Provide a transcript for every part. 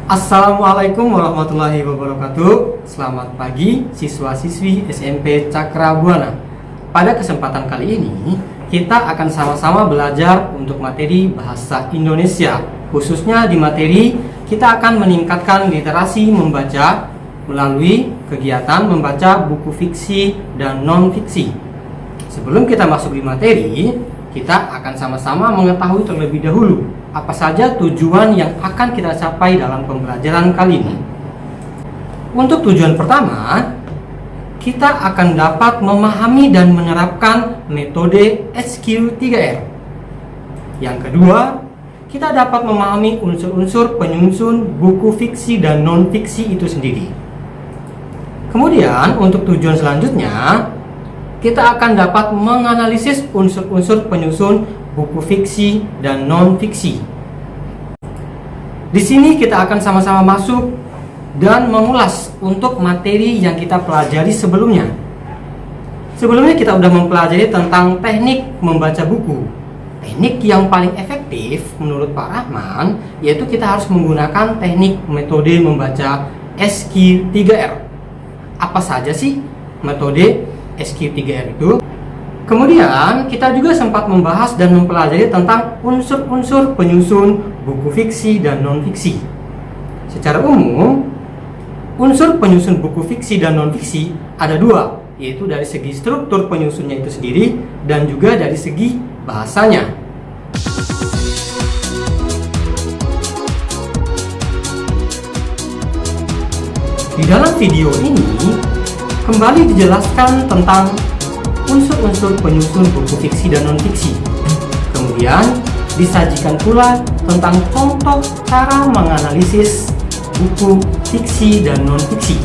Assalamualaikum warahmatullahi wabarakatuh. Selamat pagi siswa-siswi SMP Cakra Buana. Pada kesempatan kali ini kita akan sama-sama belajar untuk materi bahasa Indonesia. Khususnya di materi kita akan meningkatkan literasi membaca melalui kegiatan membaca buku fiksi dan non-fiksi. Sebelum kita masuk di materi, kita akan sama-sama mengetahui terlebih dahulu apa saja tujuan yang akan kita capai dalam pembelajaran kali ini. Untuk tujuan pertama, kita akan dapat memahami dan menerapkan metode SQ3R. Yang kedua, kita dapat memahami unsur-unsur penyusun buku fiksi dan non-fiksi itu sendiri. Kemudian, untuk tujuan selanjutnya, kita akan dapat menganalisis unsur-unsur penyusun buku fiksi dan non-fiksi. Di sini kita akan sama-sama masuk dan mengulas untuk materi yang kita pelajari sebelumnya. Sebelumnya kita sudah mempelajari tentang teknik membaca buku. Teknik yang paling efektif menurut Pak Rahman yaitu kita harus menggunakan teknik metode membaca SQ3R. Apa saja sih metode SQ3R itu? Kemudian kita juga sempat membahas dan mempelajari tentang unsur-unsur penyusun buku fiksi dan non-fiksi. Secara umum, unsur penyusun buku fiksi dan non-fiksi ada dua, yaitu dari segi struktur penyusunnya itu sendiri dan juga dari segi bahasanya. Di dalam video ini kembali dijelaskan tentang unsur-unsur penyusun buku fiksi dan non-fiksi. Kemudian disajikan pula tentang contoh cara menganalisis buku fiksi dan non-fiksi.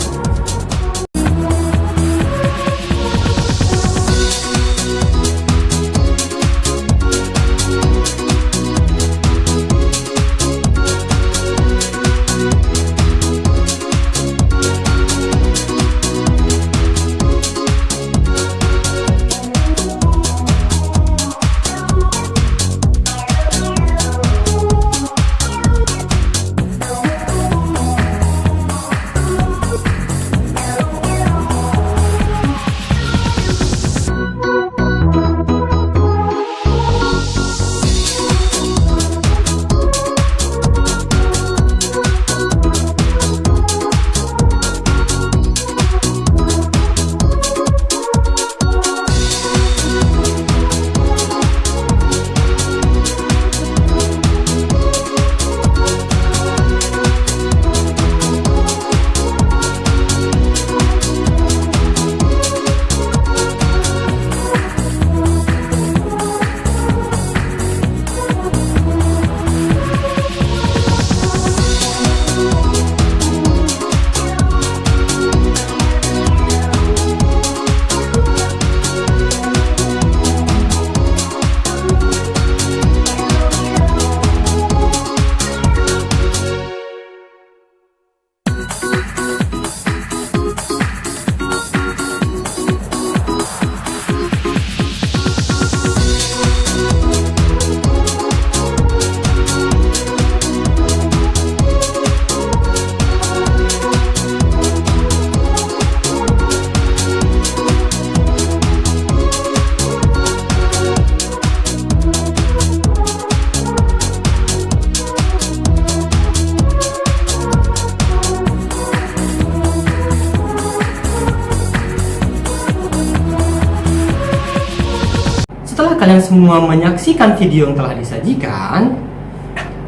Setelah kalian semua menyaksikan video yang telah disajikan,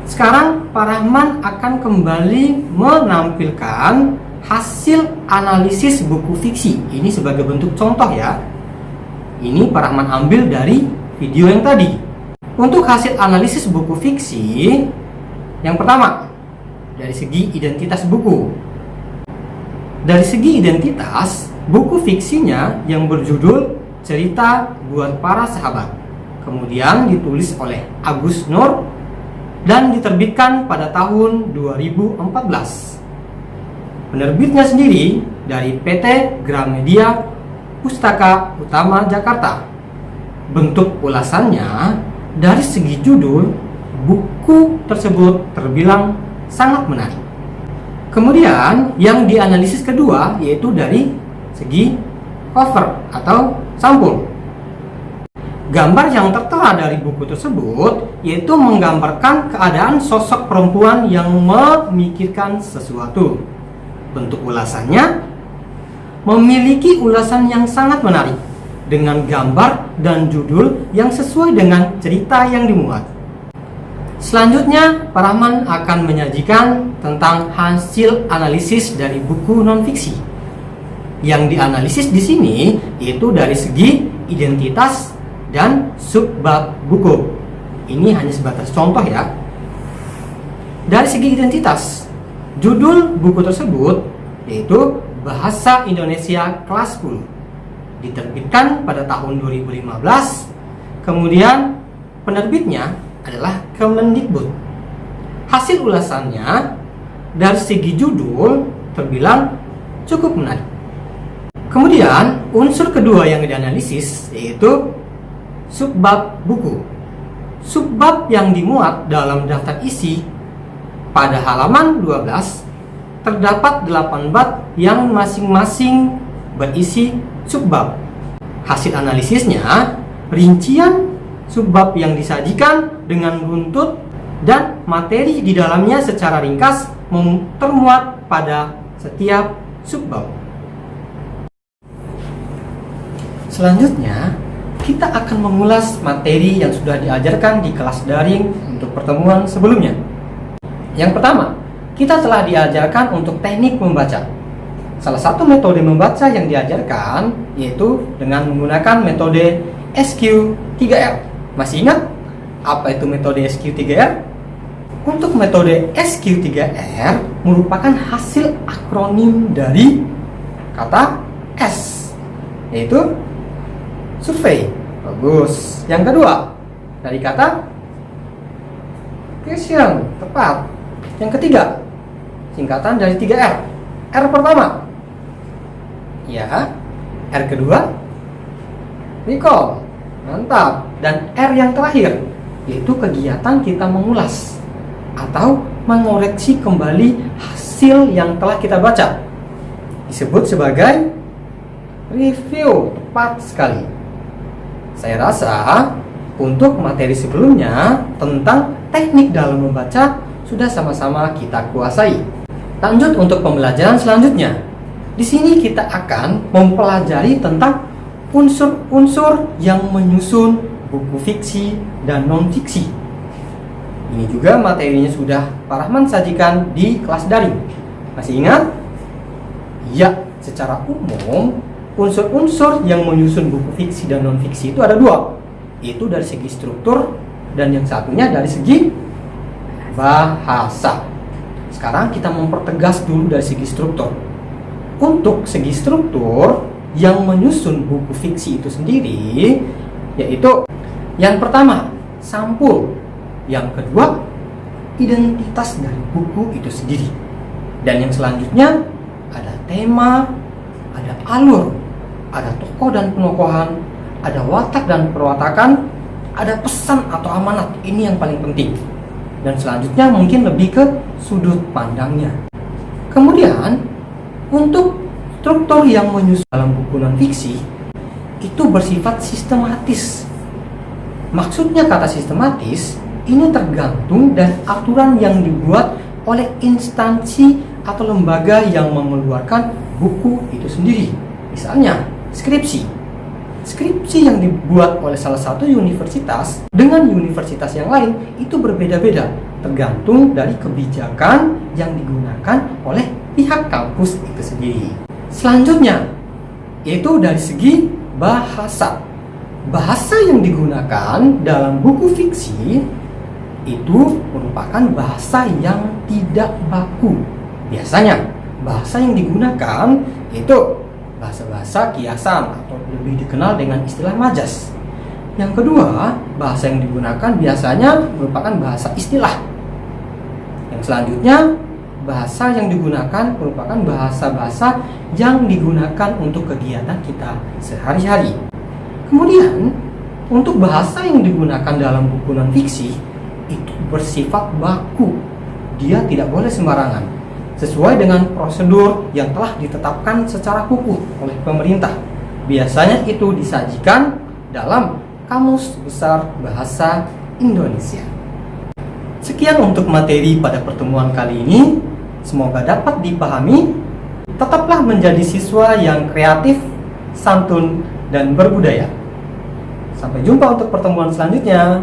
sekarang Pak Rahman akan kembali menampilkan hasil analisis buku fiksi. Ini sebagai bentuk contoh ya. Ini Pak Rahman ambil dari video yang tadi. Untuk hasil analisis buku fiksi, yang pertama, dari segi identitas buku. Dari segi identitas, buku fiksinya yang berjudul Cerita Buat Para Sahabat, kemudian ditulis oleh Agus Nur dan diterbitkan pada tahun 2014. Penerbitnya sendiri dari PT Gramedia Pustaka Utama Jakarta. Bentuk ulasannya dari segi judul, buku tersebut terbilang sangat menarik. Kemudian yang dianalisis kedua yaitu dari segi cover atau sampul. Gambar yang tertera dari buku tersebut yaitu menggambarkan keadaan sosok perempuan yang memikirkan sesuatu. Bentuk ulasannya memiliki ulasan yang sangat menarik dengan gambar dan judul yang sesuai dengan cerita yang dimuat. Selanjutnya, Pak Rahman akan menyajikan tentang hasil analisis dari buku non-fiksi. Yang dianalisis di sini yaitu dari segi identitas dan subbab buku. Ini hanya sebatas contoh ya. Dari segi identitas, judul buku tersebut yaitu Bahasa Indonesia Kelas 10. Diterbitkan pada tahun 2015. Kemudian penerbitnya adalah Kemendikbud. Hasil ulasannya dari segi judul terbilang cukup menarik. Kemudian unsur kedua yang dianalisis yaitu subbab buku. Subbab yang dimuat dalam daftar isi pada halaman 12 terdapat 8 bab yang masing-masing berisi subbab. Hasil analisisnya, rincian subbab yang disajikan dengan buntut dan materi di dalamnya secara ringkas termuat pada setiap subbab. Selanjutnya, kita akan mengulas materi yang sudah diajarkan di kelas daring untuk pertemuan sebelumnya. Yang pertama, kita telah diajarkan untuk teknik membaca. Salah satu metode membaca yang diajarkan yaitu dengan menggunakan metode SQ3R. Masih ingat apa itu metode SQ3R? Untuk metode SQ3R merupakan hasil akronim dari kata S, yaitu survei. Bagus. Yang kedua, dari kata question, tepat. Yang ketiga, singkatan dari 3R. R pertama, ya. R kedua, recall. Mantap. Dan R yang terakhir yaitu kegiatan kita mengulas atau mengoreksi kembali hasil yang telah kita baca. Disebut sebagai review. Tepat sekali. Saya rasa untuk materi sebelumnya tentang teknik dalam membaca sudah sama-sama kita kuasai. Lanjut untuk pembelajaran selanjutnya. Di sini kita akan mempelajari tentang unsur-unsur yang menyusun buku fiksi dan non-fiksi. Ini juga materinya sudah Pak Rahman sajikan di kelas daring. Masih ingat? Ya, secara umum unsur-unsur yang menyusun buku fiksi dan non-fiksi itu ada dua, yaitu dari segi struktur dan yang satunya dari segi bahasa. Sekarang kita mempertegas dulu dari segi struktur. Untuk segi struktur yang menyusun buku fiksi itu sendiri yaitu yang pertama, sampul. Yang kedua, identitas dari buku itu sendiri. Dan yang selanjutnya ada tema, ada alur, ada tokoh dan penokohan, ada watak dan perwatakan, ada pesan atau amanat. Ini yang paling penting. Dan selanjutnya mungkin lebih ke sudut pandangnya. Kemudian untuk struktur yang menyusun dalam buku non-fiksi itu bersifat sistematis. Maksudnya kata sistematis ini tergantung dari aturan yang dibuat oleh instansi atau lembaga yang mengeluarkan buku itu sendiri. Misalnya skripsi. Skripsi yang dibuat oleh salah satu universitas dengan universitas yang lain itu berbeda-beda, tergantung dari kebijakan yang digunakan oleh pihak kampus itu sendiri. Selanjutnya, yaitu dari segi bahasa. Bahasa yang digunakan dalam buku fiksi itu merupakan bahasa yang tidak baku. Biasanya, bahasa yang digunakan itu bahasa-bahasa kiasan atau lebih dikenal dengan istilah majas. Yang kedua, bahasa yang digunakan biasanya merupakan bahasa istilah. Yang selanjutnya, bahasa yang digunakan merupakan bahasa-bahasa yang digunakan untuk kegiatan kita sehari-hari. Kemudian, untuk bahasa yang digunakan dalam buku non-fiksi itu bersifat baku. Dia tidak boleh sembarangan. sesuai dengan prosedur yang telah ditetapkan secara kukuh oleh pemerintah. Biasanya itu disajikan dalam Kamus Besar Bahasa Indonesia. Sekian untuk materi pada pertemuan kali ini. Semoga dapat dipahami. Tetaplah menjadi siswa yang kreatif, santun, dan berbudaya. Sampai jumpa untuk pertemuan selanjutnya.